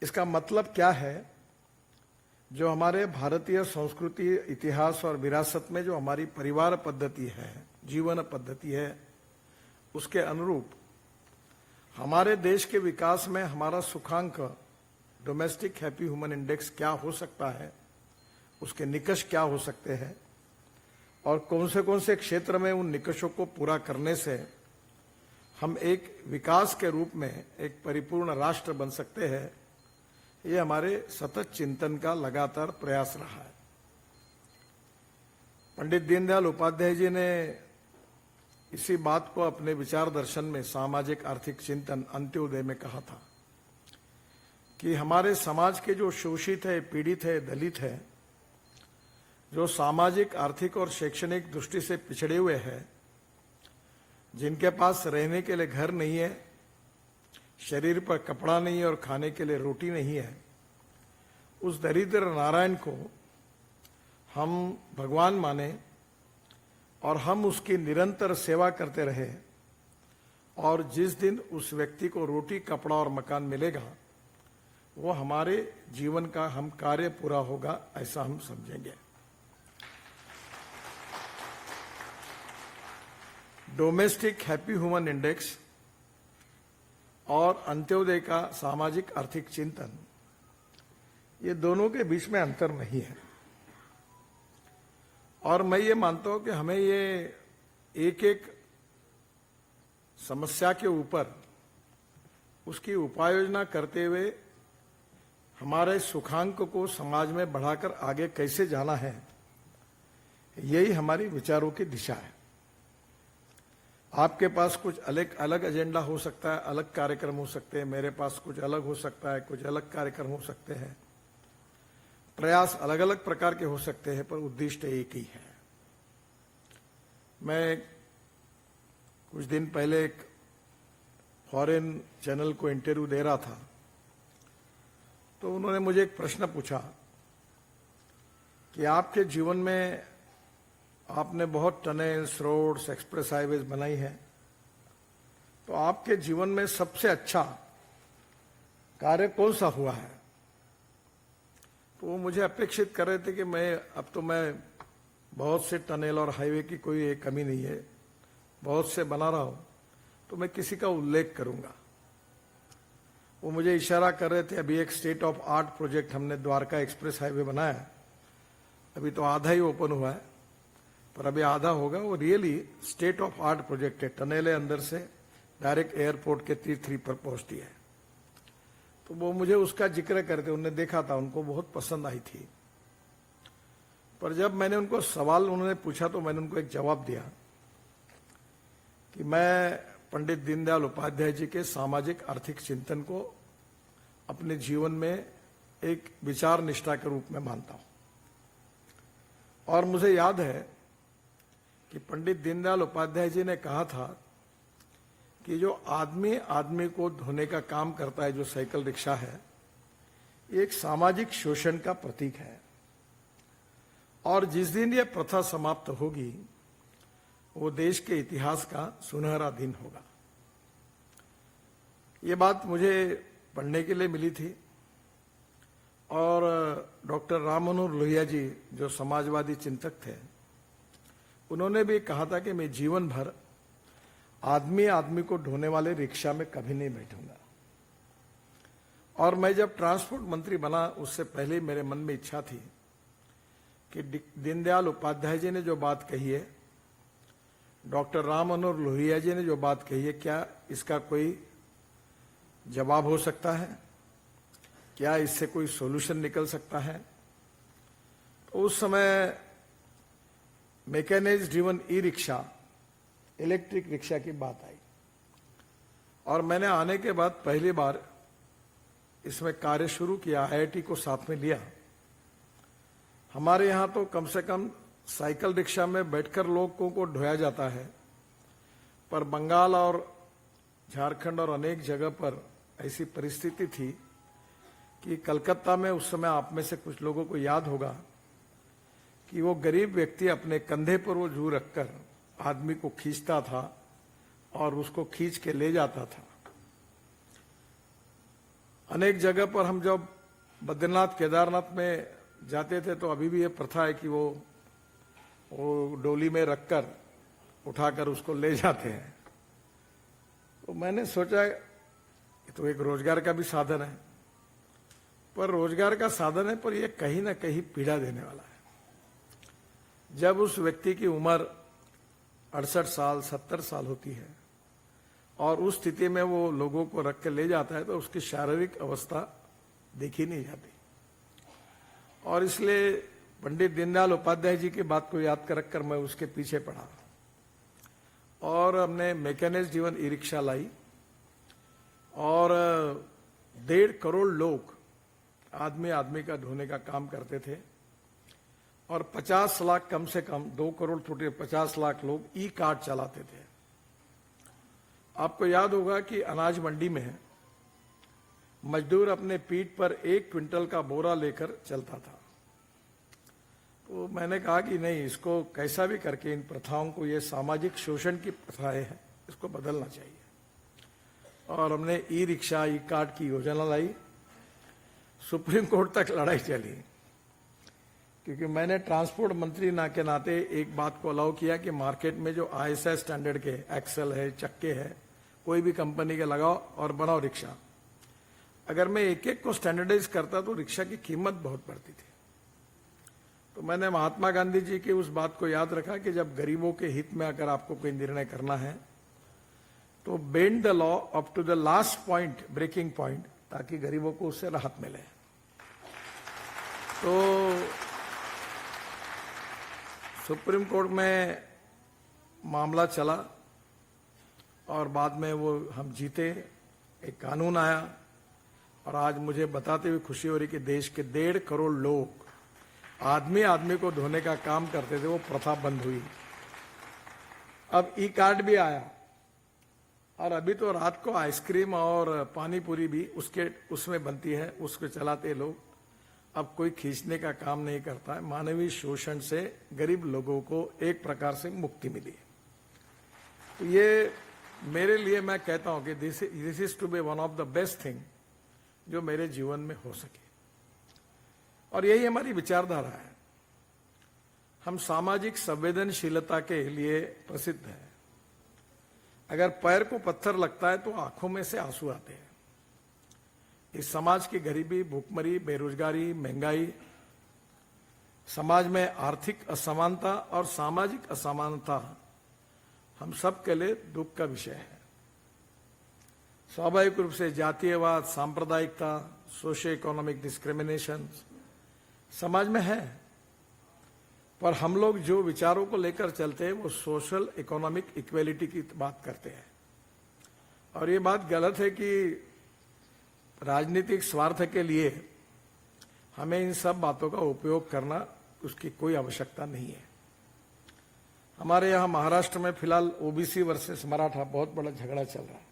इसका मतलब क्या है? जो हमारे भारतीय संस्कृति, इतिहास और विरासत में जो हमारी परिवार पद्धति है, जीवन पद्धति है, उसके अनुरूप हमारे देश के विकास में हमारा सूचकांक डोमेस्टिक हैप्पी ह्यूमन इंडेक्स क्या हो सकता है, उसके निकष क्या हो सकते हैं और कौन से क्षेत्र में उन निकषों को पूरा करने से हम एक विकास के रूप में एक परिपूर्ण राष्ट्र बन सकते हैं, ये हमारे सतत चिंतन का लगातार प्रयास रहा है। पंडित दीनदयाल उपाध्याय जी ने इसी बात को अपने विचार दर्शन में सामाजिक आर्थिक चिंतन अंत्योदय में कहा था कि हमारे समाज के जो शोषित है, पीड़ित है, दलित है, जो सामाजिक, आर्थिक और शैक्षणिक दृष्टि से पिछड़े हुए हैं, जिनके पास रहने के लिए घर नहीं है, शरीर पर कपड़ा नहीं है और खाने के लिए रोटी नहीं है, उस दरिद्र नारायण को हम भगवान माने और हम उसकी निरंतर सेवा करते रहे और जिस दिन उस व्यक्ति को रोटी, कपड़ा और मकान मिलेगा, वो हमारे जीवन का हम कार्य पूरा होगा, ऐसा हम समझेंगे। डोमेस्टिक हैप्पी ह्यूमन इंडेक्स और अंत्योदय का सामाजिक आर्थिक चिंतन, ये दोनों के बीच में अंतर नहीं है। और मैं ये मानता हूं कि हमें ये एक एक समस्या के ऊपर उसकी उपाय योजना करते हुए हमारे सूचकांक को समाज में बढ़ाकर आगे कैसे जाना है, यही हमारी विचारों की दिशा है। आपके पास कुछ अलग एजेंडा हो सकता है, अलग कार्यक्रम हो सकते हैं, मेरे पास कुछ अलग हो सकता है, कुछ अलग कार्यक्रम हो सकते हैं, प्रयास अलग अलग प्रकार के हो सकते हैं, पर उद्देश्य एक ही है। मैं कुछ दिन पहले एक फॉरेन चैनल को इंटरव्यू दे रहा था, तो उन्होंने मुझे एक प्रश्न पूछा कि आपके जीवन में आपने बहुत टनल्स, रोड्स, एक्सप्रेस हाईवेज बनाई है, तो आपके जीवन में सबसे अच्छा कार्य कौन सा हुआ है? तो वो मुझे अपेक्षित कर रहे थे कि मैं बहुत से टनल और हाईवे की कोई कमी नहीं है, बहुत से बना रहा हूं, तो मैं किसी का उल्लेख करूंगा। वो मुझे इशारा कर रहे थे, अभी एक स्टेट ऑफ आर्ट प्रोजेक्ट हमने द्वारका एक्सप्रेस हाईवे बनाया, अभी तो आधा ही ओपन हुआ है, पर अभी आधा होगा। वो really state of art project है, टनल अंदर से डायरेक्ट एयरपोर्ट के तीर पर पहुंचती है। तो वो मुझे उसका जिक्र करते, उन्होंने देखा था, उनको बहुत पसंद आई थी। पर जब मैंने उनको सवाल उन्होंने पूछा तो मैंने उनको एक जवाब दिया कि मैं पंडित दीनदयाल उपाध्याय जी के सामाजिक आर्थिक चिंतन को अपने जीवन में एक विचार निष्ठा के रूप में मानता हूं। और मुझे याद है कि पंडित दीनदयाल उपाध्याय जी ने कहा था कि जो आदमी को धोने का काम करता है, जो साइकिल रिक्शा है, ये एक सामाजिक शोषण का प्रतीक है और जिस दिन ये प्रथा समाप्त होगी, वो देश के इतिहास का सुनहरा दिन होगा। ये बात मुझे पढ़ने के लिए मिली थी और डॉक्टर राम मनोहर लोहिया जी, जो समाजवादी चिंतक थे, उन्होंने भी कहा था कि मैं जीवन भर आदमी को ढोने वाले रिक्शा में कभी नहीं बैठूंगा। और मैं जब ट्रांसपोर्ट मंत्री बना, उससे पहले मेरे मन में इच्छा थी कि दीनदयाल उपाध्याय जी ने जो बात कही है, डॉक्टर राम मनोहर लोहिया जी ने जो बात कही है, क्या इसका कोई जवाब हो सकता है? क्या इससे कोई सॉल्यूशन निकल सकता है? तो उस समय mechanised driven E rickshaw, electric rickshaw की बात आई और मैंने आने के बाद पहली बार इसमें कार्य शुरू किया, IIT को साथ में लिया। हमारे यहां तो कम से कम साइकिल रिक्शा में बैठकर लोगों को ढोया जाता है, पर बंगाल और झारखंड और अनेक जगह पर ऐसी परिस्थिति थी कि कलकत्ता में उस समय आप में से कुछ लोगों को याद होगा कि वो गरीब व्यक्ति अपने कंधे पर वो जू रखकर आदमी को खींचता था और उसको खींच के ले जाता था। अनेक जगह पर हम जब बद्रीनाथ केदारनाथ में जाते थे तो अभी भी ये प्रथा है कि वो डोली में रखकर उठाकर उसको ले जाते हैं। तो मैंने सोचा ये तो एक रोजगार का भी साधन है, पर रोजगार का साधन है पर ये कहीं ना कहीं पीड़ा देने वाला है। जब उस व्यक्ति की उम्र 68 साल 70 साल होती है और उस स्थिति में वो लोगों को रख के ले जाता है तो उसकी शारीरिक अवस्था देखी नहीं जाती। और इसलिए पंडित दीनदयाल उपाध्याय जी की बात को याद कर रखकर मैं उसके पीछे पड़ा और हमने मैकेनाइज्ड जीवन ई रिक्शा लाई और 1.5 करोड़ लोग आदमी आदमी का ढोने का काम करते थे और 50 लाख कम से कम 2 करोड़ छोटे 50 लाख लोग ई कार्ड चलाते थे। आपको याद होगा कि अनाज मंडी में मजदूर अपने पीठ पर 1 क्विंटल का बोरा लेकर चलता था। तो मैंने कहा कि नहीं, इसको कैसा भी करके इन प्रथाओं को, ये सामाजिक शोषण की प्रथाएं हैं, इसको बदलना चाहिए। और हमने ई रिक्शा ई कार्ड की योजना लाई। सुप्रीम कोर्ट तक लड़ाई चली क्योंकि मैंने ट्रांसपोर्ट मंत्री ना के नाते एक बात को अलाउ किया कि मार्केट में जो ISI स्टैंडर्ड के एक्सेल है, चक्के है, कोई भी कंपनी के लगाओ और बनाओ रिक्शा। अगर मैं एक एक को स्टैंडर्डाइज करता तो रिक्शा की कीमत बहुत बढ़ती थी। तो मैंने महात्मा गांधी जी की उस बात को याद रखा कि जब गरीबों के हित में अगर आपको कोई निर्णय करना है तो bend the law up to the last point, breaking point, ताकि गरीबों को उससे राहत मिले। तो सुप्रीम कोर्ट में मामला चला और बाद में वो हम जीते, एक कानून आया और आज मुझे बताते हुए खुशी हो रही कि देश के 1.5 करोड़ लोग आदमी आदमी को धोने का काम करते थे, वो प्रथा बंद हुई। अब ई कार्ड भी आया और अभी तो रात को आइसक्रीम और पानी पूरी भी उसमें बनती है, उसको चलाते लोग। अब कोई खींचने का काम नहीं करता है। मानवीय शोषण से गरीब लोगों को एक प्रकार से मुक्ति मिली। तो ये मेरे लिए, मैं कहता हूं कि this is to be one of the best thing जो मेरे जीवन में हो सके। और यही हमारी विचारधारा है। हम सामाजिक संवेदनशीलता के लिए प्रसिद्ध हैं। अगर पैर को पत्थर लगता है तो आंखों में से आंसू आते हैं। इस समाज की गरीबी, भूखमरी, बेरोजगारी, महंगाई, समाज में आर्थिक असमानता और सामाजिक असमानता हम सब के लिए दुख का विषय है। स्वाभाविक रूप से जातीयवाद, सांप्रदायिकता, सोशियो इकोनॉमिक डिस्क्रिमिनेशन समाज में है, पर हम लोग जो विचारों को लेकर चलते हैं वो सोशल इकोनॉमिक इक्वेलिटी की बात करते हैं। और ये बात गलत है कि राजनीतिक स्वार्थ के लिए हमें इन सब बातों का उपयोग करना, उसकी कोई आवश्यकता नहीं है। हमारे यहां महाराष्ट्र में फिलहाल ओबीसी वर्सेस मराठा बहुत बड़ा झगड़ा चल रहा है।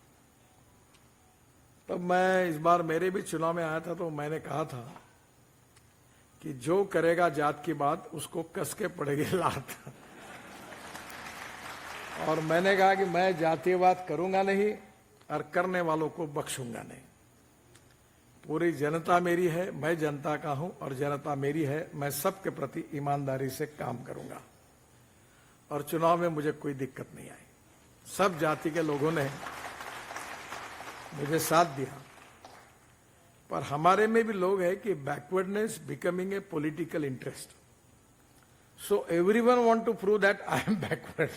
तब मैं इस बार मेरे भी चुनाव में आया था तो मैंने कहा था कि जो करेगा जात की बात उसको कस के पड़ेगी लात। और मैंने कहा कि मैं जातीयवाद करूंगा नहीं और करने वालों को बख्शूंगा नहीं। पूरी जनता मेरी है, मैं जनता का हूं और जनता मेरी है। मैं सबके प्रति ईमानदारी से काम करूंगा और चुनाव में मुझे कोई दिक्कत नहीं आई। सब जाति के लोगों ने मुझे साथ दिया। पर हमारे में भी लोग हैं कि backwardness becoming a political interest. So everyone want to prove that I am backward.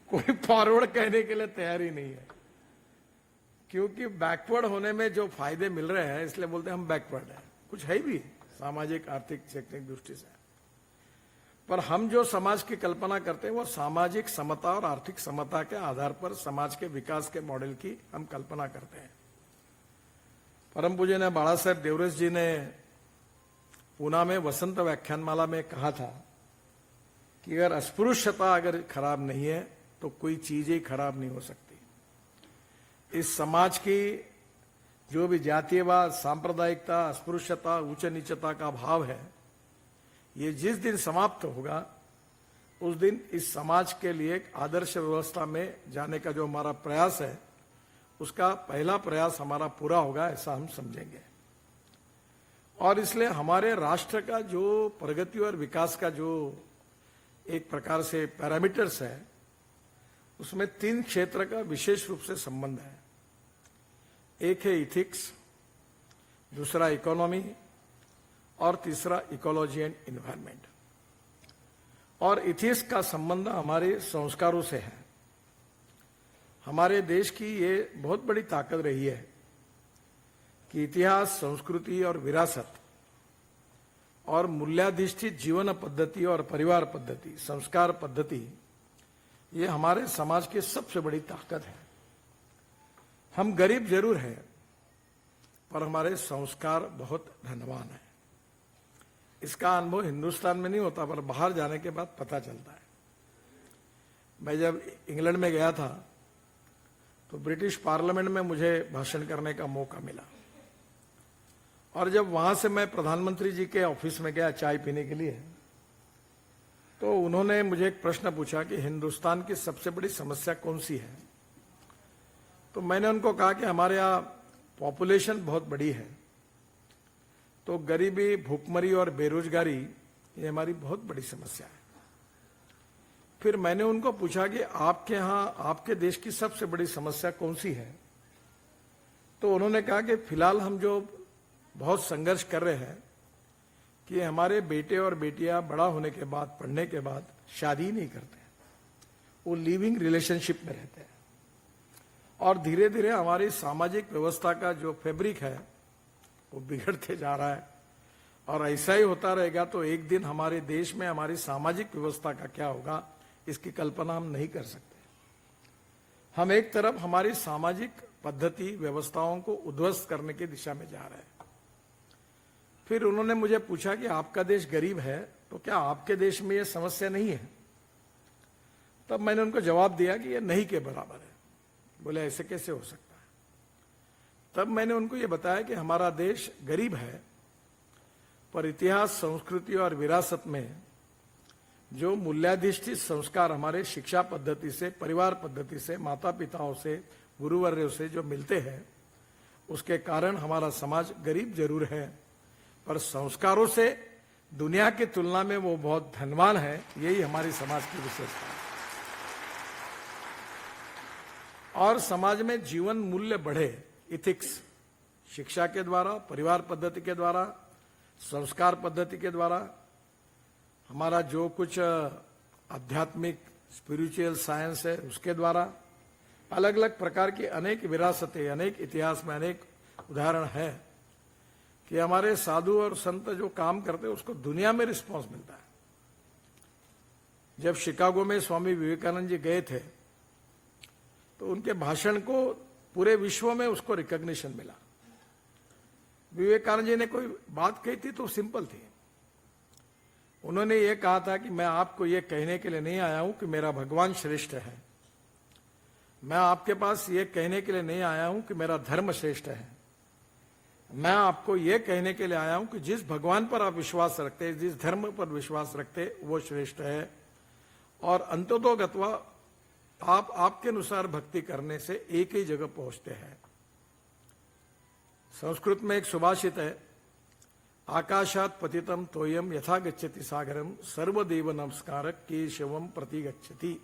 कोई फॉरवर्ड कहने के लिए तैयार ही नहीं है, क्योंकि बैकवर्ड होने में जो फायदे मिल रहे हैं इसलिए बोलते हैं हम बैकवर्ड हैं। कुछ है भी सामाजिक, आर्थिक, शैक्षणिक दृष्टि से, पर हम जो समाज की कल्पना करते हैं वो सामाजिक समता और आर्थिक समता के आधार पर समाज के विकास के मॉडल की हम कल्पना करते हैं। परम पूज्य ने बाला साहेब देवरस जी ने पूना में वसंत व्याख्यानमाला में कहा था कि अगर अस्पृश्यता अगर खराब नहीं है तो कोई चीज ही खराब नहीं हो सकती। इस समाज की जो भी जातीयवाद, सांप्रदायिकता, अस्पृश्यता, उच्च नीचता का भाव है, ये जिस दिन समाप्त होगा उस दिन इस समाज के लिए एक आदर्श व्यवस्था में जाने का जो हमारा प्रयास है उसका पहला प्रयास हमारा पूरा होगा, ऐसा हम समझेंगे। और इसलिए हमारे राष्ट्र का जो प्रगति और विकास का जो एक प्रकार से पैरामीटर्स है, उसमें 3 क्षेत्र का विशेष रूप से संबंध है। एक है इथिक्स, दूसरा इकोनॉमी और तीसरा इकोलॉजी एंड इन्वायरमेंट। और इथिक्स का संबंध हमारे संस्कारों से है। हमारे देश की ये बहुत बड़ी ताकत रही है कि इतिहास, संस्कृति और विरासत और मूल्याधिष्ठित जीवन पद्धति और परिवार पद्धति, संस्कार पद्धति, ये हमारे समाज की सबसे बड़ी ताकत है। हम गरीब जरूर हैं, पर हमारे संस्कार बहुत धनवान है। इसका अनुभव हिंदुस्तान में नहीं होता, पर बाहर जाने के बाद पता चलता है। मैं जब इंग्लैंड में गया था तो ब्रिटिश पार्लियामेंट में मुझे भाषण करने का मौका मिला, और जब वहां से मैं प्रधानमंत्री जी के ऑफिस में गया चाय पीने के लिए, तो उन्होंने मुझे एक प्रश्न पूछा कि हिंदुस्तान की सबसे बड़ी समस्या कौन सी है। तो मैंने उनको कहा कि हमारे यहाँ पॉपुलेशन बहुत बड़ी है, तो गरीबी, भूखमरी और बेरोजगारी ये हमारी बहुत बड़ी समस्या है। फिर मैंने उनको पूछा कि आपके यहाँ, आपके देश की सबसे बड़ी समस्या कौन सी है। तो उन्होंने कहा कि फिलहाल हम जो बहुत संघर्ष कर रहे हैं कि हमारे बेटे और बेटियां बड़ा होने के बाद, पढ़ने के बाद शादी नहीं करते, वो लिविंग रिलेशनशिप में रहते हैं, और धीरे धीरे हमारी सामाजिक व्यवस्था का जो फैब्रिक है वो बिगड़ते जा रहा है। और ऐसा ही होता रहेगा तो एक दिन हमारे देश में हमारी सामाजिक व्यवस्था का क्या होगा, इसकी कल्पना हम नहीं कर सकते। हम एक तरफ हमारी सामाजिक पद्धति, व्यवस्थाओं को उद्ध्वस्त करने की दिशा में जा रहे हैं। फिर उन्होंने मुझे पूछा कि आपका देश गरीब है, तो क्या आपके देश में यह समस्या नहीं है। तब मैंने उनको जवाब दिया कि यह नहीं के बराबर है। बोले ऐसे कैसे हो सकता है। तब मैंने उनको ये बताया कि हमारा देश गरीब है, पर इतिहास, संस्कृति और विरासत में जो मूल्याधिष्ठित संस्कार हमारे शिक्षा पद्धति से, परिवार पद्धति से, माता पिताओं से, गुरुवर्यों से जो मिलते हैं, उसके कारण हमारा समाज गरीब जरूर है, पर संस्कारों से दुनिया की तुलना में वो बहुत धनवान है। यही हमारी समाज की विशेषता है। और समाज में जीवन मूल्य बढ़े, इथिक्स, शिक्षा के द्वारा, परिवार पद्धति के द्वारा, संस्कार पद्धति के द्वारा, हमारा जो कुछ आध्यात्मिक स्पिरिचुअल साइंस है उसके द्वारा, अलग अलग प्रकार की अनेक विरासतें, अनेक इतिहास में अनेक उदाहरण है कि हमारे साधु और संत जो काम करते हैं उसको दुनिया में रिस्पांस मिलता है। जब शिकागो में स्वामी विवेकानंद जी गए थे तो उनके भाषण को पूरे विश्व में उसको रिकॉग्निशन मिला। विवेकानंद जी ने कोई बात कही थी तो सिंपल थी। उन्होंने ये कहा था कि मैं आपको ये कहने के लिए नहीं आया हूं कि मेरा भगवान श्रेष्ठ है, मैं आपके पास ये कहने के लिए नहीं आया हूं कि मेरा धर्म श्रेष्ठ है, मैं आपको ये कहने के लिए आया हूं कि जिस भगवान पर आप विश्वास रखते, जिस धर्म पर विश्वास रखते, वो श्रेष्ठ है। और अंततोगत्वा आप आपके अनुसार भक्ति करने से एक ही जगह पहुंचते हैं। संस्कृत में एक सुभाषित है, आकाशात पतितम तोयम यथा गच्छति सागरम सर्वदेव नमस्कारक केशवम प्रति गच्छति।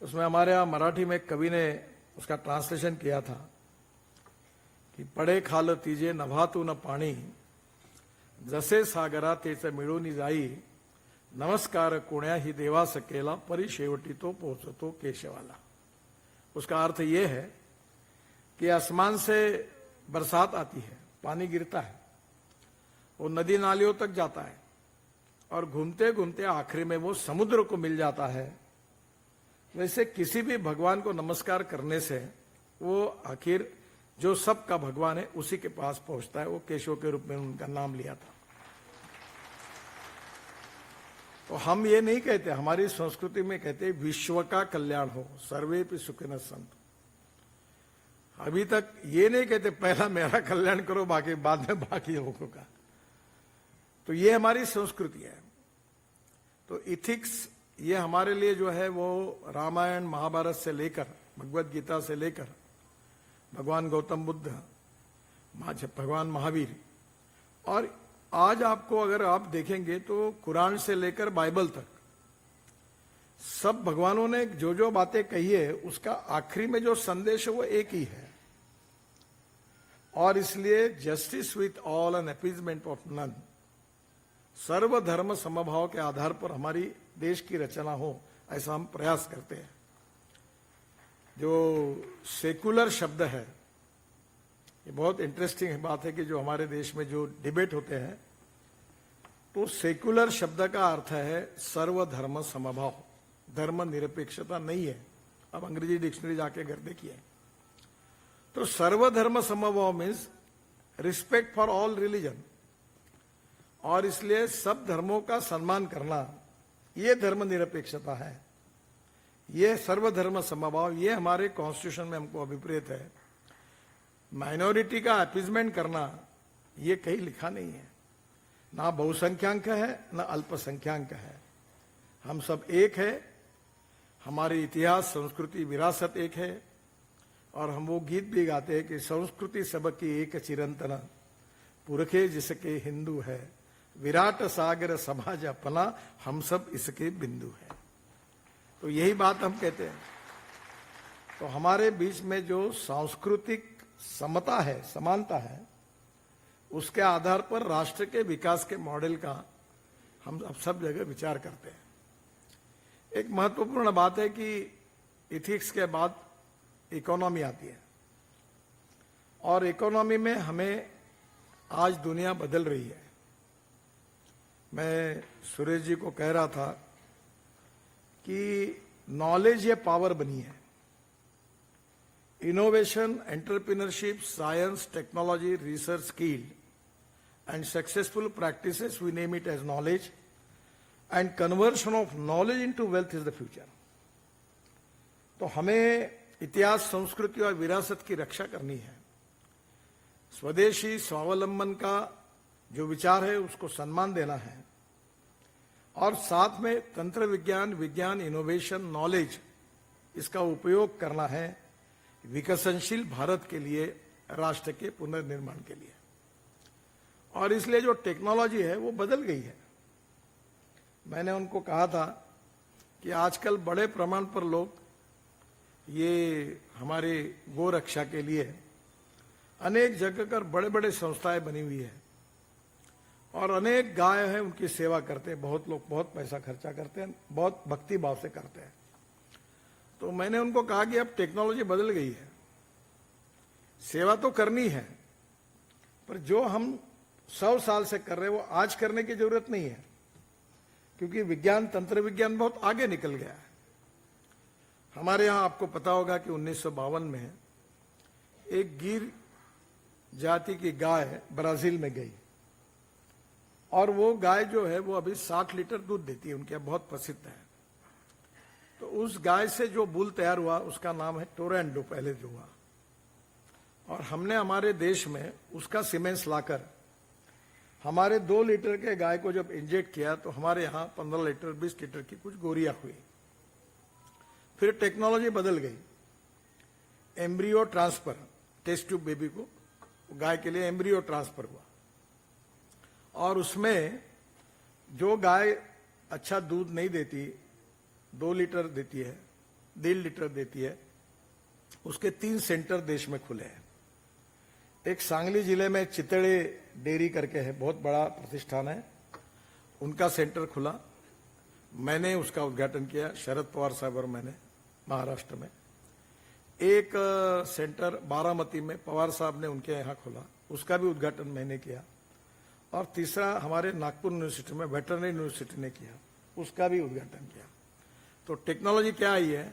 उसमें हमारे यहाँ मराठी में एक कवि ने उसका ट्रांसलेशन किया था कि पडे खाल तीजे नभातू न पाणी, जसे सागरा तेच मिळून जाई, नमस्कार कोण्याही देवास केला, परी शेवटी तो पोहोचतो केशवाला। उसका अर्थ ये है कि आसमान से बरसात आती है, पानी गिरता है, वो नदी नालियों तक जाता है, और घूमते घूमते आखिरी में वो समुद्र को मिल जाता है। वैसे किसी भी भगवान को नमस्कार करने से वो आखिर जो सबका भगवान है उसी के पास पहुंचता है। वो केशव के रूप में उनका नाम लिया था। तो हम ये नहीं कहते, हमारी संस्कृति में कहते विश्व का कल्याण हो, सर्वे पे सुखिनः सन्तु। अभी तक ये नहीं कहते पहला मेरा कल्याण करो, बाकी बाद में बाकी लोगों का। तो ये हमारी संस्कृति है। तो इथिक्स ये हमारे लिए जो है वो रामायण महाभारत से लेकर, भगवत गीता से लेकर भगवान गौतम बुद्ध, भगवान महावीर। और आज आपको अगर आप देखेंगे तो कुरान से लेकर बाइबल तक सब भगवानों ने जो जो बातें कही है उसका आखिरी में जो संदेश है वो एक ही है। और इसलिए justice with all and appeasement of none, सर्वधर्म समभाव के आधार पर हमारी देश की रचना हो, ऐसा हम प्रयास करते हैं। जो सेकुलर शब्द है, ये बहुत इंटरेस्टिंग बात है कि जो हमारे देश में जो डिबेट होते हैं, तो सेकुलर शब्द का अर्थ है सर्वधर्म समभाव, धर्म निरपेक्षता नहीं है। अब अंग्रेजी डिक्शनरी जाके घर देखिए, तो सर्वधर्म समभाव means respect for all religion, और इसलिए सब धर्मों का सम्मान करना, ये धर्म निरपेक्षता है, ये सर्वधर्म समभाव, ये हमारे कॉन्स्टिट्यूशन में हमको अभिप्रेत है। माइनॉरिटी का अपीजमेंट करना, ये कहीं लिखा नहीं है, ना बहुसंख्यांक है ना अल्पसंख्यांक है। हम सब एक है, हमारी इतिहास संस्कृति विरासत एक है। और हम वो गीत भी गाते हैं कि संस्कृति सबकी एक चिरंतन, पुरखे जिसके हिंदू है, विराट सागर समाज अपना, हम सब इसके बिंदु है। तो यही बात हम कहते हैं। तो हमारे बीच में जो सांस्कृतिक समता है, समानता है, उसके आधार पर राष्ट्र के विकास के मॉडल का हम अब सब जगह विचार करते हैं। एक महत्वपूर्ण बात है कि इथिक्स के बाद इकोनॉमी आती है, और इकोनॉमी में हमें आज दुनिया बदल रही है। मैं सुरेश जी को कह रहा था कि नॉलेज ये पावर बनी है। Innovation, entrepreneurship, science, technology, research, skill and successful practices, we name it as knowledge, and conversion of knowledge into wealth is the future. तो हमें इतिहास, संस्कृति और विरासत की रक्षा करनी है। स्वदेशी स्वावलंबन का जो विचार है उसको सम्मान देना है, और साथ में तंत्र विज्ञान, विज्ञान, इनोवेशन, नॉलेज, इसका उपयोग करना है विकसनशील भारत के लिए, राष्ट्र के पुनर्निर्माण के लिए। और इसलिए जो टेक्नोलॉजी है वो बदल गई है। मैंने उनको कहा था कि आजकल बड़े प्रमाण पर लोग ये हमारे गो रक्षा के लिए अनेक जगह पर बड़े बड़े संस्थाएं बनी हुई है, और अनेक गाय हैं उनकी सेवा करते हैं। बहुत लोग बहुत पैसा खर्चा करते हैं, बहुत भक्ति भाव से करते हैं। तो मैंने उनको कहा कि अब टेक्नोलॉजी बदल गई है, सेवा तो करनी है, पर जो हम 100 साल से कर रहे हैं वो आज करने की जरूरत नहीं है, क्योंकि विज्ञान, तंत्र विज्ञान बहुत आगे निकल गया है। हमारे यहां आपको पता होगा कि 1952 में एक गिर जाति की गाय ब्राजील में गई, और वो गाय जो है वो अभी 60 लीटर दूध देती है, उनके यहाँ बहुत प्रसिद्ध है। तो उस गाय से जो बुल तैयार हुआ उसका नाम है टोरेंडो, पहले जो हुआ। और हमने हमारे देश में उसका सीमेंस लाकर हमारे 2 लीटर के गाय को जब इंजेक्ट किया तो हमारे यहाँ 15 लीटर 20 लीटर की कुछ गोरियां हुई। फिर टेक्नोलॉजी बदल गई, embryo transfer, test tube baby को गाय के लिए एम्ब्रियो ट्रांसफर हुआ, और उसमें जो गाय अच्छा दूध नहीं देती, 2 लीटर देती है, 1.5 लीटर देती है, उसके 3 सेंटर देश में खुले हैं। एक सांगली जिले में चितड़े डेयरी करके है, बहुत बड़ा प्रतिष्ठान है, उनका सेंटर खुला। मैंने उसका उद्घाटन किया, शरद पवार साहब और मैंने, महाराष्ट्र में। एक सेंटर बारामती में पवार साहब ने उनके यहाँ खोला, उसका भी उद्घाटन मैंने किया। और तीसरा हमारे नागपुर यूनिवर्सिटी में, वेटरनरी यूनिवर्सिटी ने किया, उसका भी उद्घाटन किया। तो टेक्नोलॉजी क्या आई है,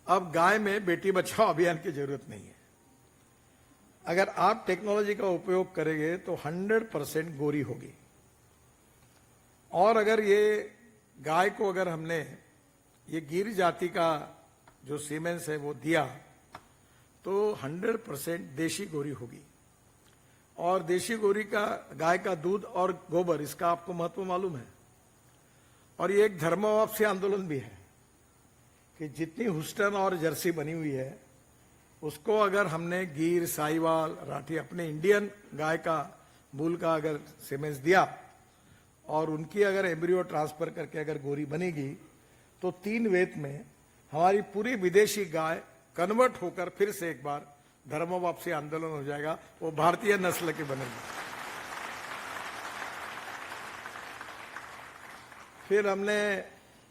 अब गाय में बेटी बचाओ अभियान की जरूरत नहीं है। अगर आप टेक्नोलॉजी का उपयोग करेंगे तो 100% गोरी होगी। और अगर ये गाय को अगर हमने ये गिर जाति का जो सीमेंस है वो दिया तो 100% देशी गोरी होगी। और देशी गोरी का, गाय का दूध और गोबर, इसका आपको महत्व मालूम है। और ये एक धर्म वापसी आंदोलन भी है कि जितनी हुस्टन और जर्सी बनी हुई है उसको अगर हमने गिर, साहिवाल, राठी, अपने इंडियन गाय का मूल का अगर सीमेंस दिया और उनकी अगर एम्ब्रियो ट्रांसफर करके अगर गोरी बनेगी तो 3 वेद में हमारी पूरी विदेशी गाय कन्वर्ट होकर फिर से एक बार धर्म वापसी आंदोलन हो जाएगा, वो भारतीय नस्ल की बनेगी। फिर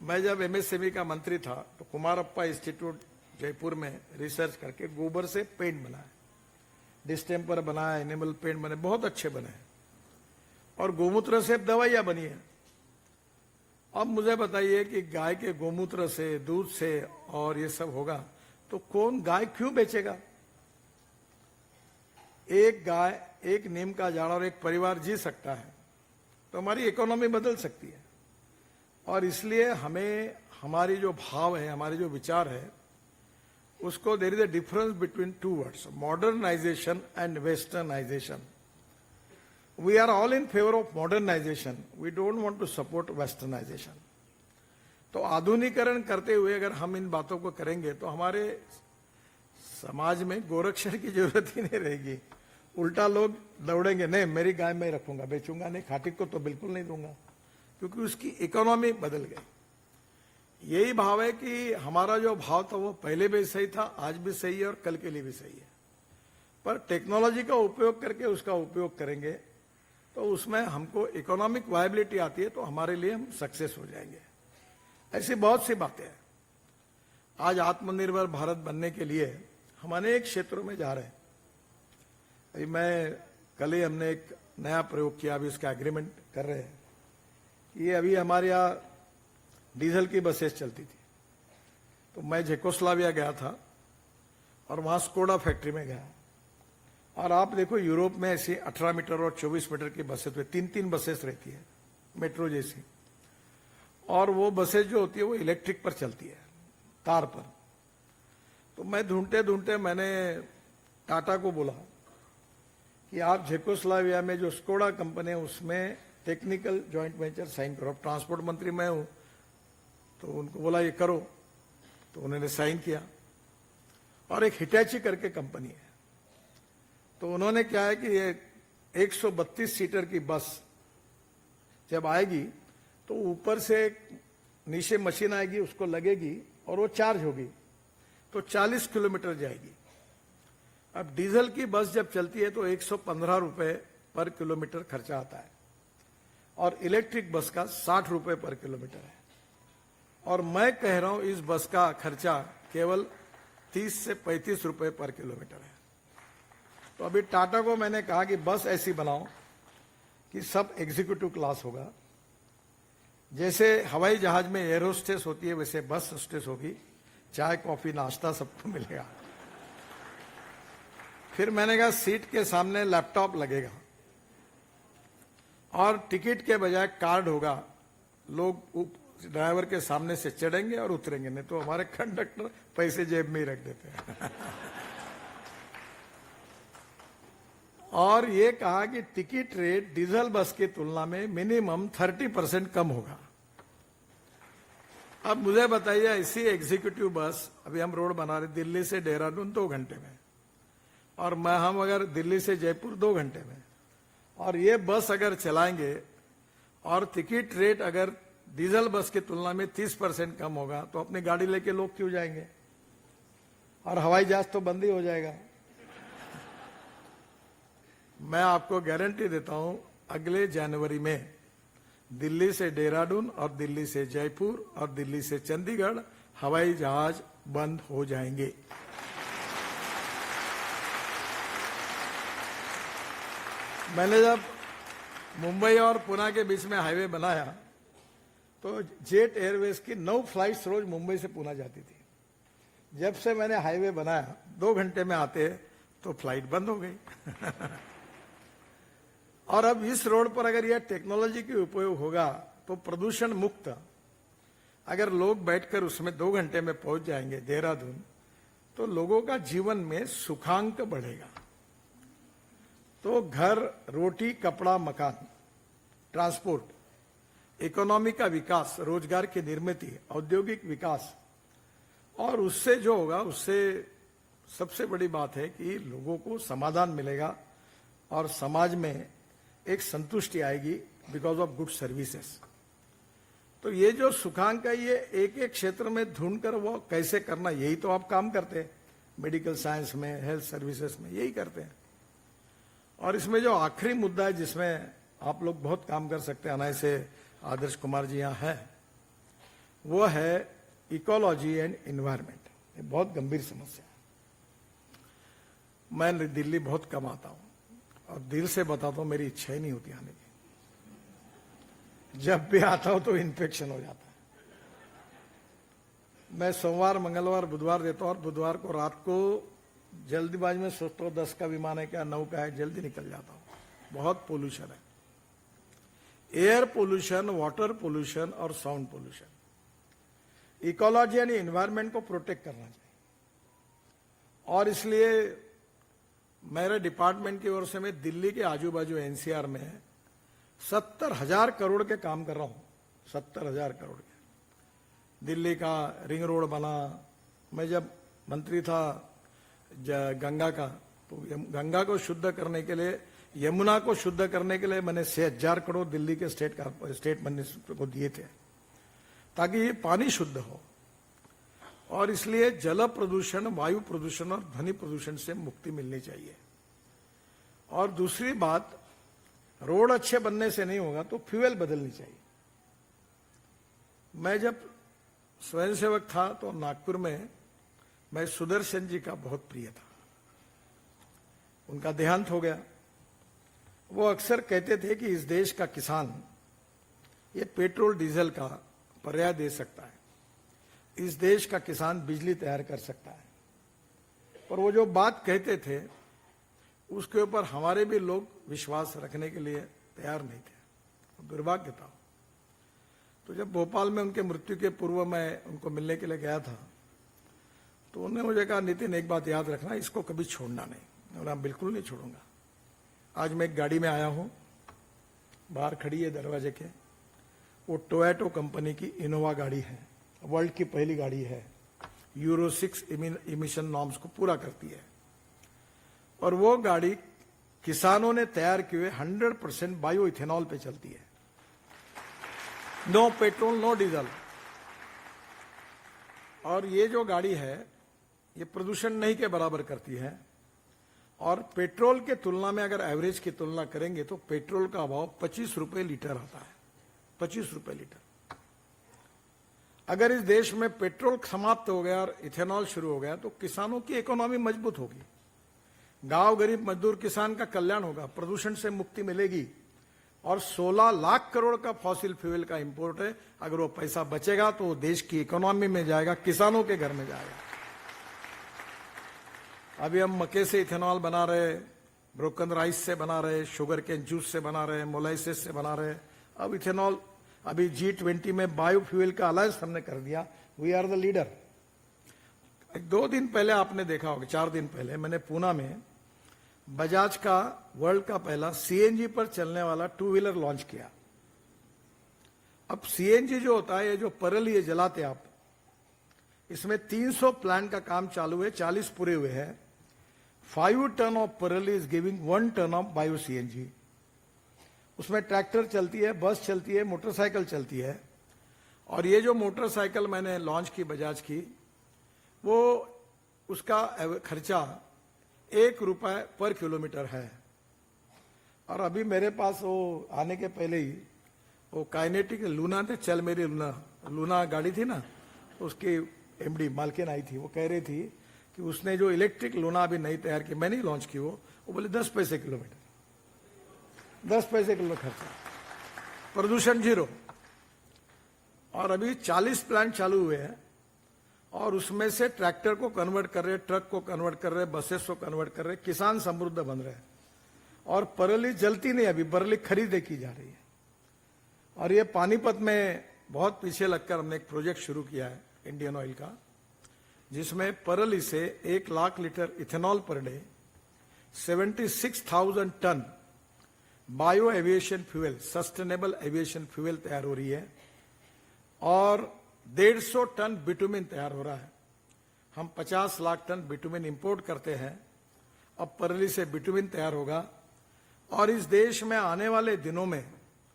मैं जब एमएसएमई का मंत्री था तो कुमारप्पा इंस्टीट्यूट जयपुर में रिसर्च करके गोबर से पेंट बनाया, डिस्टेम्पर बनाया, एनिमल पेंट बने, बहुत अच्छे बने और गोमूत्र से दवाइयां बनी है। अब मुझे बताइए कि गाय के गोमूत्र से, दूध से और ये सब होगा तो कौन गाय क्यों बेचेगा? एक गाय, एक नीम का झाड़ और एक परिवार जी सकता है तो हमारी इकोनॉमी बदल सकती है। और इसलिए हमें हमारी जो भाव है, हमारे जो विचार है, उसको there is a difference between 2 words, modernisation and westernisation. We are all in favour of modernisation, we don't want to support westernisation. तो आधुनिकरण करते हुए अगर हम इन बातों को करेंगे तो हमारे समाज में गोरक्षण की जरूरत ही नहीं रहेगी। उल्टा लोग दौड़ेंगे, नहीं मेरी गाय मैं रखूंगा, बेचूंगा नहीं, खाटी को तो बिल्कुल नहीं दूंगा, क्योंकि उसकी इकोनॉमी बदल गई। यही भाव है कि हमारा जो भाव था वो पहले भी सही था, आज भी सही है और कल के लिए भी सही है, पर टेक्नोलॉजी का उपयोग करके उसका उपयोग करेंगे तो उसमें हमको इकोनॉमिक वायबिलिटी आती है तो हमारे लिए हम सक्सेस हो जाएंगे। ऐसी बहुत सी बातें हैं। आज आत्मनिर्भर भारत बनने के लिए हम अनेक क्षेत्रों में जा रहे हैं। अभी कल ही हमने एक नया प्रयोग किया, अभी उसका एग्रीमेंट कर रहे हैं। ये अभी हमारे यहाँ डीजल की बसेस चलती थी, तो मैं चेकोस्लोवाकिया गया था और वहां स्कोडा फैक्ट्री में गया और आप देखो यूरोप में ऐसी 18 मीटर और 24 मीटर की बसेस में 3-3 बसेस रहती है, मेट्रो जैसी, और वो बसेस जो होती है वो इलेक्ट्रिक पर चलती है, तार पर। तो मैं ढूंढते ढूंढते मैंने टाटा को बोला कि आप चेकोस्लोवाकिया में जो स्कोडा कंपनी है उसमें टेक्निकल जॉइंट वेंचर साइन करो। ट्रांसपोर्ट मंत्री मैं हूं, तो उनको बोला ये करो, तो उन्होंने साइन किया। और एक हिटैची करके कंपनी है, तो उन्होंने क्या है कि ये 132 सीटर की बस जब आएगी तो ऊपर से नीचे मशीन आएगी, उसको लगेगी और वो चार्ज होगी तो 40 किलोमीटर जाएगी। अब डीजल की बस जब चलती है तो 115 रुपए पर किलोमीटर खर्चा आता है और इलेक्ट्रिक बस का 60 रुपए पर किलोमीटर है। और मैं कह रहा हूं इस बस का खर्चा केवल 30 से 35 रुपए पर किलोमीटर है। तो अभी टाटा को मैंने कहा कि बस ऐसी बनाओ कि सब एग्जीक्यूटिव क्लास होगा, जैसे हवाई जहाज में एयर होस्टेस होती है वैसे बस होस्टेस होगी, चाय कॉफी नाश्ता सबको मिलेगा। फिर मैंने कहा सीट के सामने लैपटॉप लगेगा और टिकट के बजाय कार्ड होगा, लोग ड्राइवर के सामने से चढ़ेंगे और उतरेंगे, नहीं तो हमारे कंडक्टर पैसे जेब में ही रख देते हैं। और ये कहा कि टिकट रेट डीजल बस की तुलना में मिनिमम 30% कम होगा। अब मुझे बताइए ऐसी एग्जीक्यूटिव बस, अभी हम रोड बना रहे दिल्ली से देहरादून 2 घंटे में, और हम अगर दिल्ली से जयपुर 2 घंटे में, और ये बस अगर चलाएंगे और टिकट रेट अगर डीजल बस की तुलना में 30% कम होगा तो अपनी गाड़ी लेके लोग क्यों जाएंगे? और हवाई जहाज तो बंद ही हो जाएगा। मैं आपको गारंटी देता हूं अगले जनवरी में दिल्ली से देहरादून और दिल्ली से जयपुर और दिल्ली से चंडीगढ़ हवाई जहाज बंद हो जाएंगे। मैंने जब मुंबई और पुणे के बीच में हाईवे बनाया तो जेट एयरवेज की 9 फ्लाइट्स रोज मुंबई से पुणे जाती थी। जब से मैंने हाईवे बनाया 2 घंटे में आते तो फ्लाइट बंद हो गई। और अब इस रोड पर अगर यह टेक्नोलॉजी का उपयोग होगा तो प्रदूषण मुक्त अगर लोग बैठकर उसमें 2 घंटे में पहुंच जाएंगे देहरादून, तो लोगों का जीवन में सुखांक बढ़ेगा। तो घर, रोटी, कपड़ा, मकान, ट्रांसपोर्ट, इकोनॉमी का विकास, रोजगार की निर्मित, औद्योगिक विकास, और उससे जो होगा उससे सबसे बड़ी बात है कि लोगों को समाधान मिलेगा और समाज में एक संतुष्टि आएगी बिकॉज ऑफ गुड सर्विसेज। तो ये जो सुखांक है ये एक एक क्षेत्र में ढूंढकर वो कैसे करना, यही तो आप काम करते हैं मेडिकल साइंस में, हेल्थ सर्विसेज में, यही करते हैं। और इसमें जो आखिरी मुद्दा है जिसमें आप लोग बहुत काम कर सकते हैं, अनायसे आदर्श कुमार जी यहाँ है, वो है इकोलॉजी एंड इन्वायरमेंट। ये बहुत गंभीर समस्या है। मैं दिल्ली बहुत कम आता हूं और दिल से बताता हूं मेरी इच्छा ही नहीं होती आने की। जब भी आता हूं तो इन्फेक्शन हो जाता है। मैं सोमवार, मंगलवार, बुधवार देता हूं और बुधवार को रात को जल्दीबाजी में सोचता हूं 10 का विमान है क्या, 9 का है, जल्दी निकल जाता हूं। बहुत पोल्यूशन है, एयर पोल्यूशन, वाटर पोल्यूशन और साउंड पोल्यूशन। इकोलॉजी यानी एनवायरमेंट को प्रोटेक्ट करना चाहिए और इसलिए मेरे डिपार्टमेंट की ओर से मैं दिल्ली के आजू बाजू एनसीआर में 70,000 करोड़ के काम कर रहा हूं। 70,000 करोड़ के। दिल्ली का रिंग रोड बना, मैं जब मंत्री था गंगा का, तो गंगा को शुद्ध करने के लिए, यमुना को शुद्ध करने के लिए मैंने 6,000 करोड़ दिल्ली के स्टेट मिनिस्टर को दिए थे ताकि ये पानी शुद्ध हो। और इसलिए जल प्रदूषण, वायु प्रदूषण और ध्वनि प्रदूषण से मुक्ति मिलनी चाहिए। और दूसरी बात, रोड अच्छे बनने से नहीं होगा तो फ्यूल बदलनी चाहिए। मैं जब स्वयंसेवक था तो नागपुर में मैं सुदर्शन जी का बहुत प्रिय था। उनका देहांत हो गया। वो अक्सर कहते थे कि इस देश का किसान ये पेट्रोल डीजल का पर्याय दे सकता है, इस देश का किसान बिजली तैयार कर सकता है। पर वो जो बात कहते थे उसके ऊपर हमारे भी लोग विश्वास रखने के लिए तैयार नहीं थे। दुर्भाग्य था। तो जब भोपाल में उनके मृत्यु के पूर्व मैं उनको मिलने के लिए गया था तो उन्होंने मुझे कहा, नितिन एक बात याद रखना, इसको कभी छोड़ना नहीं। मैं बिल्कुल नहीं छोड़ूंगा। आज मैं एक गाड़ी में आया हूं, बाहर खड़ी है दरवाजे के, वो टोयोटो कंपनी की इनोवा गाड़ी है, वर्ल्ड की पहली गाड़ी है, यूरो 6 इमिशन नॉर्म्स को पूरा करती है। और वो गाड़ी किसानों ने तैयार किए हुए 100% बायो इथेनॉल पे चलती है। No petrol, no diesel. और ये जो गाड़ी है ये प्रदूषण नहीं के बराबर करती है। और पेट्रोल के तुलना में अगर एवरेज की तुलना करेंगे तो पेट्रोल का भाव 25 रुपए लीटर आता है। 25 रुपए लीटर। अगर इस देश में पेट्रोल समाप्त हो गया और इथेनॉल शुरू हो गया तो किसानों की इकोनॉमी मजबूत होगी, गांव गरीब मजदूर किसान का कल्याण होगा, प्रदूषण से मुक्ति मिलेगी। और 16 लाख करोड़ का फॉसिल फ्यूल का इंपोर्ट है। अगर वो पैसा बचेगा तो वो देश की इकोनॉमी में जाएगा, किसानों के घर में जाएगा। अभी हम मक्के से इथेनॉल बना रहे, ब्रोकन राइस से बना रहे, शुगर केन जूस से बना रहे, मोलाइसिस से बना रहे। अब इथेनॉल, अभी G20 में बायोफ्यूल का अलायंस हमने कर दिया। We are the leader. 2 दिन पहले आपने देखा होगा, 4 दिन पहले मैंने पूना में बजाज का वर्ल्ड का पहला सीएनजी पर चलने वाला 2 व्हीलर लॉन्च किया। अब सीएनजी जो होता है, ये जो परल ये जलाते आप, इसमें 300 प्लांट का काम चालू है, 40 पूरे हुए हैं। 5 ton of parali is giving 1 ton of bio CNG. उसमें ट्रैक्टर चलती है, बस चलती है, मोटरसाइकिल चलती है। और ये जो मोटरसाइकिल मैंने लॉन्च की बजाज की, वो उसका खर्चा 1 रुपए पर किलोमीटर है। और अभी मेरे पास वो आने के पहले ही वो काइनेटिक लूना ने, चल मेरी लूना गाड़ी थी ना, उसकी एमडी मालकिन आई थी। वो कह रही थी कि उसने जो इलेक्ट्रिक लूना अभी नहीं तैयार की, मैंने ही लॉन्च की, वो बोले 10 पैसे किलोमीटर, 10 पैसे किलो खर्चा, प्रदूषण 0। और अभी 40 प्लांट चालू हुए हैं और उसमें से ट्रैक्टर को कन्वर्ट कर रहे, ट्रक को कन्वर्ट कर रहे, बसेस को कन्वर्ट कर रहे, किसान समृद्ध बन रहे हैं। और परली जलती नहीं, अभी परली खरीदे की जा रही है। और ये पानीपत में बहुत पीछे लगकर हमने एक प्रोजेक्ट शुरू किया है इंडियन ऑयल का, जिसमें परली से 1 lakh litre ethanol per day, 76,000 ton bio aviation fuel, sustainable aviation fuel तैयार हो रही है। और 150 टन बिटुमिन तैयार हो रहा है। हम 50 लाख टन बिटुमिन इंपोर्ट करते हैं। अब परली से बिटुमिन तैयार होगा और इस देश में आने वाले दिनों में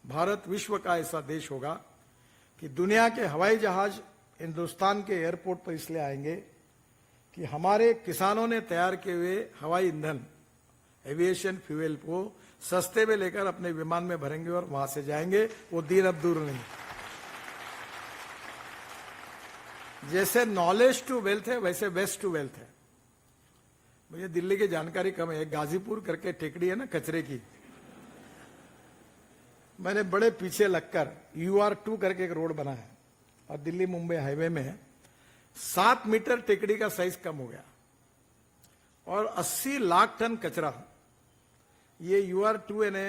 भारत विश्व का ऐसा देश होगा कि दुनिया के हवाई जहाज हिंदुस्तान के एयरपोर्ट पर इसलिए आएंगे कि हमारे किसानों ने तैयार किए हुए हवाई ईंधन एविएशन फ्यूल को सस्ते में लेकर अपने विमान में भरेंगे और वहां से जाएंगे। वो दिन अब दूर नहीं। जैसे नॉलेज टू वेल्थ है वैसे वेस्ट टू वेल्थ है। मुझे दिल्ली की जानकारी कम है। गाजीपुर करके टेकड़ी है ना कचरे की, मैंने बड़े पीछे लगकर UR2 करके एक रोड बना है और दिल्ली मुंबई हाईवे में 7 मीटर टेकड़ी का साइज कम हो गया और 80 लाख टन कचरा। ये UR2 ने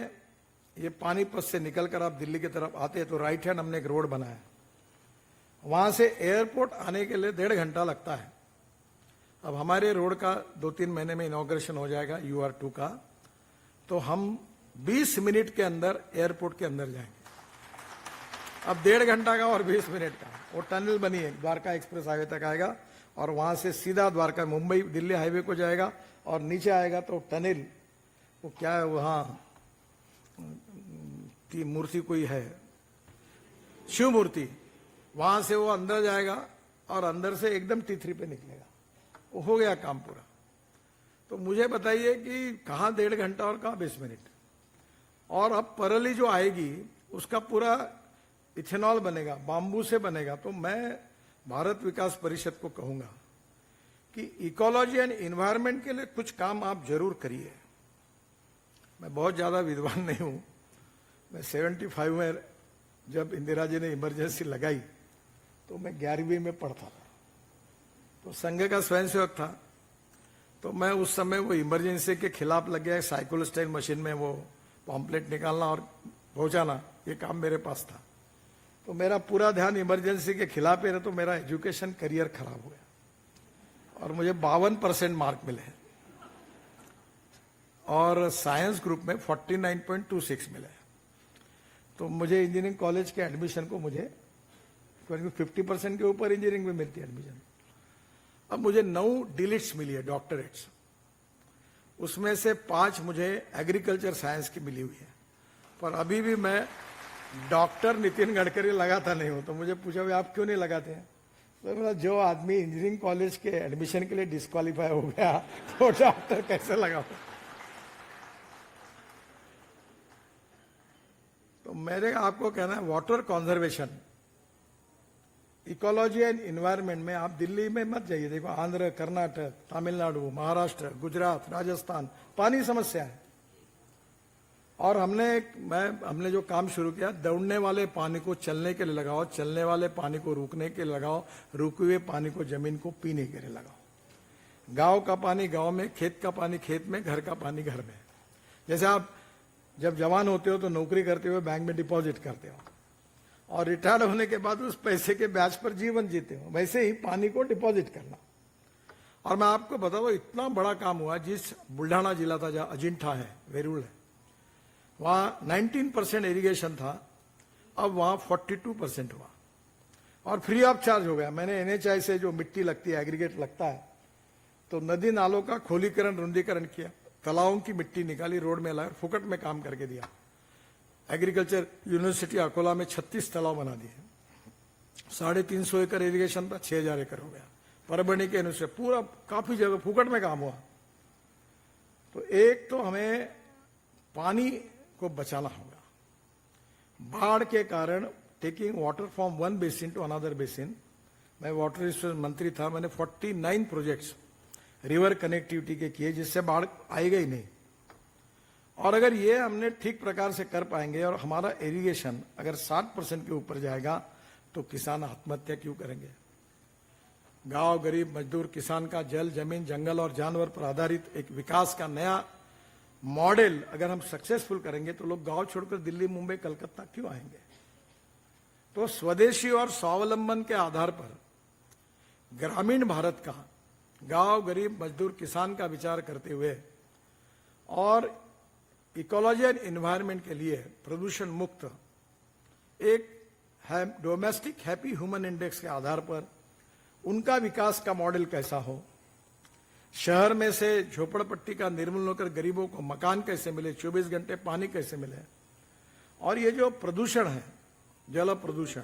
ये पानीपत से निकलकर आप दिल्ली की तरफ आते हैं तो राइट हैंड हमने एक रोड बनाया। वहां से एयरपोर्ट आने के लिए 1.5 घंटा लगता है। अब हमारे रोड का 2-3 महीने में इनॉग्रेशन हो जाएगा UR2 का, तो हम 20 मिनट के अंदर एयरपोर्ट के अंदर जाएंगे। अब 1.5 घंटा का और 20 मिनट का वो टनल बनी है, द्वारका एक्सप्रेस हाईवे तक आएगा और वहां से सीधा द्वारका मुंबई दिल्ली हाईवे को जाएगा और नीचे आएगा तो टनल वो क्या है वहां की मूर्ति कोई है शिव मूर्ति, वहां से वो अंदर जाएगा और अंदर से एकदम T3 पे निकलेगा। वो हो गया काम पूरा। तो मुझे बताइए कि कहां 1.5 घंटा और कहां 20 मिनट। और अब परली जो आएगी उसका पूरा इथेनॉल बनेगा, बांबू से बनेगा। तो मैं भारत विकास परिषद को कहूंगा कि इकोलॉजी एंड इन्वायरमेंट के लिए कुछ काम आप जरूर करिए। मैं बहुत ज्यादा विद्वान नहीं हूं। मैं 75 में जब इंदिरा जी ने इमरजेंसी लगाई तो मैं 11वीं में पढ़ता था, तो संघ का स्वयंसेवक था। तो मैं उस समय वो इमरजेंसी के खिलाफ लग गया। साइकिल स्टाइल मशीन में वो पॉम्पलेट निकालना और पहुंचाना, ये काम मेरे पास था। तो मेरा पूरा ध्यान इमरजेंसी के खिलाफ ही रहा, तो मेरा एजुकेशन करियर खराब हो गया और मुझे 52% मार्क मिले और साइंस ग्रुप में 49.26 मिले। तो मुझे इंजीनियरिंग कॉलेज के एडमिशन को मुझे 50% के ऊपर इंजीनियरिंग में मिलती है एडमिशन। अब मुझे 9 डिलीट्स मिली है, डॉक्टरेट्स। उसमें से 5 मुझे एग्रीकल्चर साइंस की मिली हुई है। पर अभी भी मैं डॉक्टर नितिन गडकरी लगाता नहीं हूं। तो मुझे पूछा भाई आप क्यों नहीं लगाते हैं? तो बोला जो आदमी इंजीनियरिंग कॉलेज के एडमिशन के लिए डिस्क्वालीफाई हो गया तो डॉक्टर कैसे लगाओ? तो मेरे आपको कहना है water conservation, ecology and environment में आप दिल्ली में मत जाइए। देखो आंध्र, कर्नाटक, तमिलनाडु, महाराष्ट्र, गुजरात, राजस्थान पानी समस्या है। और हमने जो काम शुरू किया, दौड़ने वाले पानी को चलने के लिए लगाओ, चलने वाले पानी को रुकने के लिए लगाओ, रुके हुए पानी को जमीन को पीने के लिए लगाओ। गांव का पानी गांव में, खेत का पानी खेत में, घर का पानी घर में। जैसे आप जब जवान होते हो तो नौकरी करते हुए बैंक में डिपॉजिट करते हो और रिटायर्ड होने के बाद उस पैसे के ब्याज पर जीवन जीते हो, वैसे ही पानी को डिपॉजिट करना। और मैं आपको बताऊं इतना बड़ा काम हुआ, जिस बुल्ढाना जिला था जहां अजिंठा है, वेरूल है, वहां 19% इरिगेशन था, अब वहां 42% हुआ और फ्री ऑफ चार्ज हो गया। मैंने NHI से जो मिट्टी लगती है, एग्रीगेट लगता है, तो नदी नालों का खोलीकरण, रुंदीकरण किया, तालाबों की मिट्टी निकाली, रोड में लाया, फुकट में काम करके दिया। एग्रीकल्चर यूनिवर्सिटी अकोला में 36 तालाब बना दिए। 350 एकड़ इरिगेशन था, 6000 एकड़ हो गया। परभणी के यूनिवर्सिटी पूरा काफी जगह फुकट में काम हुआ। तो एक तो हमें पानी को बचाना होगा। बाढ़ के कारण taking water from one basin to another basin, मैं वाटर रिसोर्स मंत्री था, मैंने 49 प्रोजेक्ट्स रिवर कनेक्टिविटी के किए, जिससे बाढ़ आएगा ही नहीं। और अगर ये हमने ठीक प्रकार से कर पाएंगे और हमारा इरिगेशन अगर 60% के ऊपर जाएगा तो किसान आत्महत्या क्यों करेंगे? गांव, गरीब, मजदूर, किसान का जल, जमीन, जंगल और जानवर पर आधारित एक विकास का नया मॉडल अगर हम सक्सेसफुल करेंगे तो लोग गांव छोड़कर दिल्ली, मुंबई, कलकत्ता क्यों आएंगे? तो स्वदेशी और स्वावलंबन के आधार पर ग्रामीण भारत का गांव, गरीब, मजदूर, किसान का विचार करते हुए और इकोलॉजी एंड एनवायरनमेंट के लिए प्रदूषण मुक्त एक डोमेस्टिक हैप्पी ह्यूमन इंडेक्स के आधार पर उनका विकास का मॉडल कैसा हो, शहर में से झोपड़पट्टी का निर्मूलन होकर गरीबों को मकान कैसे मिले, 24 घंटे पानी कैसे मिले। और ये जो प्रदूषण है, जल प्रदूषण,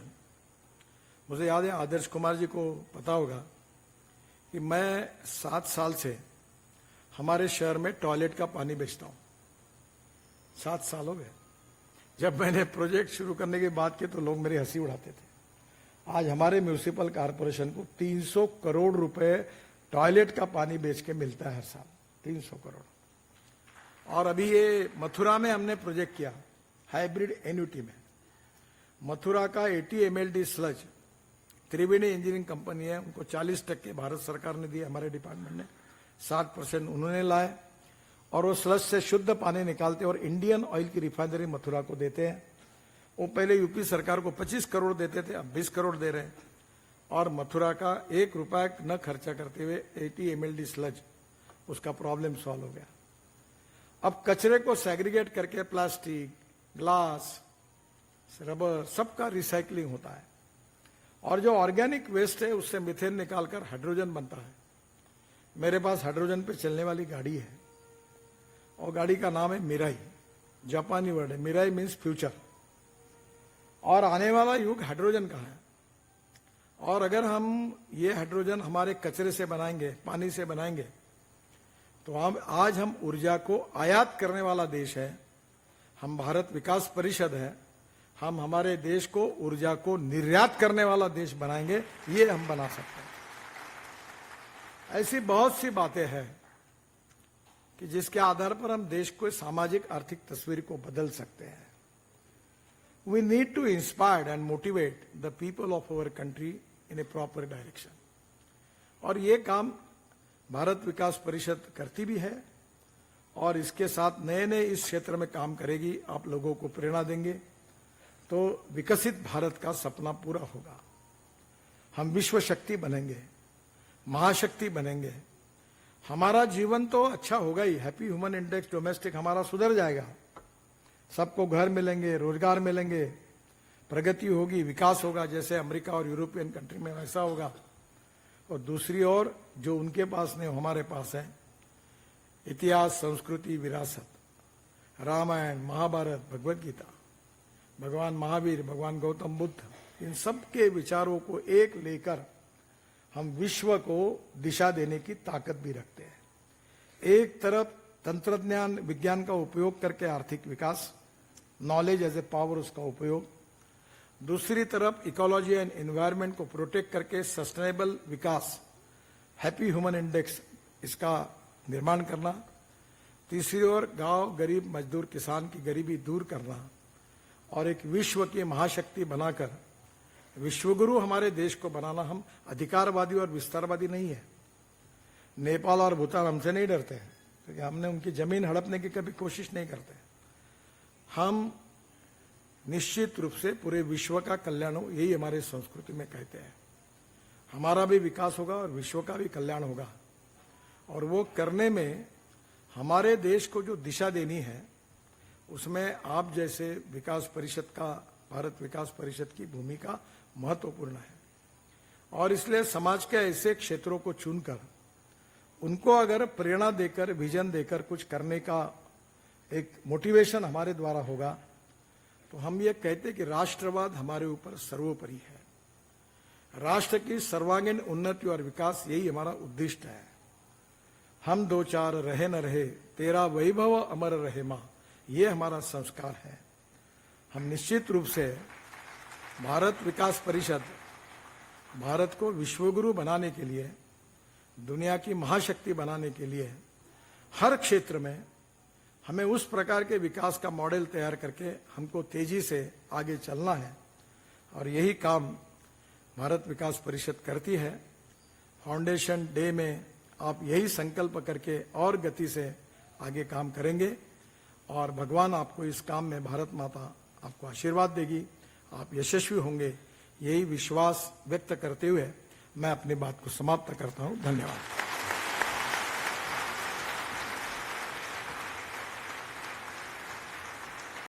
मुझे याद है आदर्श कुमार जी को पता होगा कि मैं 7 साल से हमारे शहर में टॉयलेट का पानी बेचता हूं। 7 साल हो गए। जब मैंने प्रोजेक्ट शुरू करने की बात की तो लोग मेरी हंसी उड़ाते थे। आज हमारे म्यूनिसिपल कॉर्पोरेशन को 300 करोड़ रुपए टॉयलेट का पानी बेच के मिलता है हर साल, 300 करोड़। और अभी ये मथुरा में हमने प्रोजेक्ट किया हाइब्रिड एन्युटी में। मथुरा का 80 MLD स्लज त्रिवेणी इंजीनियरिंग कंपनी है, उनको 40% भारत सरकार ने दिए, हमारे डिपार्टमेंट ने 60% उन्होंने लाए। और वो स्लज से शुद्ध पानी निकालते और इंडियन ऑयल की रिफाइनरी मथुरा को देते हैं। वो पहले यूपी सरकार को 25 करोड़ देते थे, अब 20 करोड़ दे रहे हैं। और मथुरा का 1 रुपया न खर्चा करते हुए 80 MLD स्लज, उसका प्रॉब्लम सॉल्व हो गया। अब कचरे को सेग्रीगेट करके प्लास्टिक, ग्लास, रबर, सबका रिसाइकलिंग होता है। और जो ऑर्गेनिक वेस्ट है उससे मीथेन निकालकर हाइड्रोजन बनता है। मेरे पास हाइड्रोजन पे चलने वाली गाड़ी है और गाड़ी का नाम है मिराई, जापानी वर्ड है। Mirai means future. और आने वाला युग हाइड्रोजन का है। और अगर हम ये हाइड्रोजन हमारे कचरे से बनाएंगे, पानी से बनाएंगे, तो आज हम ऊर्जा को आयात करने वाला देश है। हम भारत विकास परिषद है, हम हमारे देश को ऊर्जा को निर्यात करने वाला देश बनाएंगे, ये हम बना सकते हैं। ऐसी बहुत सी बातें हैं कि जिसके आधार पर हम देश को सामाजिक आर्थिक तस्वीर को बदल सकते हैं। We need to inspire and motivate the people of our country in a proper direction. और ये काम भारत विकास परिषद करती भी है और इसके साथ नए नए इस क्षेत्र में काम करेगी। आप लोगों को प्रेरणा देंगे तो विकसित भारत का सपना पूरा होगा। हम विश्व शक्ति बनेंगे, महाशक्ति बनेंगे। हमारा जीवन तो अच्छा होगा ही। हैप्पी ह्यूमन इंडेक्स डोमेस्टिक हमारा सुधर जाएगा। सबको घर मिलेंगे, रोजगार मिलेंगे, प्रगति होगी, विकास होगा। जैसे अमेरिका और यूरोपियन कंट्री में वैसा होगा। और दूसरी ओर जो उनके पास नहीं हमारे पास है, इतिहास, संस्कृति, विरासत, रामायण, महाभारत, भगवत गीता, भगवान महावीर, भगवान गौतम बुद्ध, इन सब के विचारों को एक लेकर हम विश्व को दिशा देने की ताकत भी रखते हैं। एक तरफ तंत्रज्ञान विज्ञान का उपयोग करके आर्थिक विकास, नॉलेज एज ए पावर, उसका उपयोग। दूसरी तरफ इकोलॉजी एंड एनवायरनमेंट को प्रोटेक्ट करके सस्टेनेबल विकास, हैप्पी ह्यूमन इंडेक्स, इसका निर्माण करना। तीसरी ओर गांव, गरीब, मजदूर, किसान की गरीबी दूर करना और एक विश्व की महाशक्ति बनाकर विश्वगुरु हमारे देश को बनाना। हम अधिकारवादी और विस्तारवादी नहीं है। नेपाल और भूटान हमसे नहीं डरते हैं क्योंकि हमने उनकी जमीन हड़पने की कभी कोशिश नहीं करते। हम निश्चित रूप से पूरे विश्व का कल्याण हो, यही हमारे संस्कृति में कहते हैं। हमारा भी विकास होगा और विश्व का भी कल्याण होगा। और वो करने में हमारे देश को जो दिशा देनी है, उसमें आप जैसे विकास परिषद का, भारत विकास परिषद की भूमिका महत्वपूर्ण है। और इसलिए समाज के ऐसे क्षेत्रों को चुनकर उनको अगर प्रेरणा देकर, विजन देकर कुछ करने का एक मोटिवेशन हमारे द्वारा होगा, तो हम ये कहते कि राष्ट्रवाद हमारे ऊपर सर्वोपरि है। राष्ट्र की सर्वांगीण उन्नति और विकास, यही हमारा उद्दिष्ट है। हम दो चार रहे न रहे, तेरा वैभव अमर रहे मां, ये हमारा संस्कार है। हम निश्चित रूप से भारत विकास परिषद भारत को विश्वगुरु बनाने के लिए, दुनिया की महाशक्ति बनाने के लिए हर क्षेत्र में हमें उस प्रकार के विकास का मॉडल तैयार करके हमको तेजी से आगे चलना है। और यही काम भारत विकास परिषद करती है। फाउंडेशन डे में आप यही संकल्प करके और गति से आगे काम करेंगे और भगवान आपको इस काम में, भारत माता आपको आशीर्वाद देगी, आप यशस्वी होंगे। यही विश्वास व्यक्त करते हुए मैं अपनी बात को समाप्त करता हूं। धन्यवाद।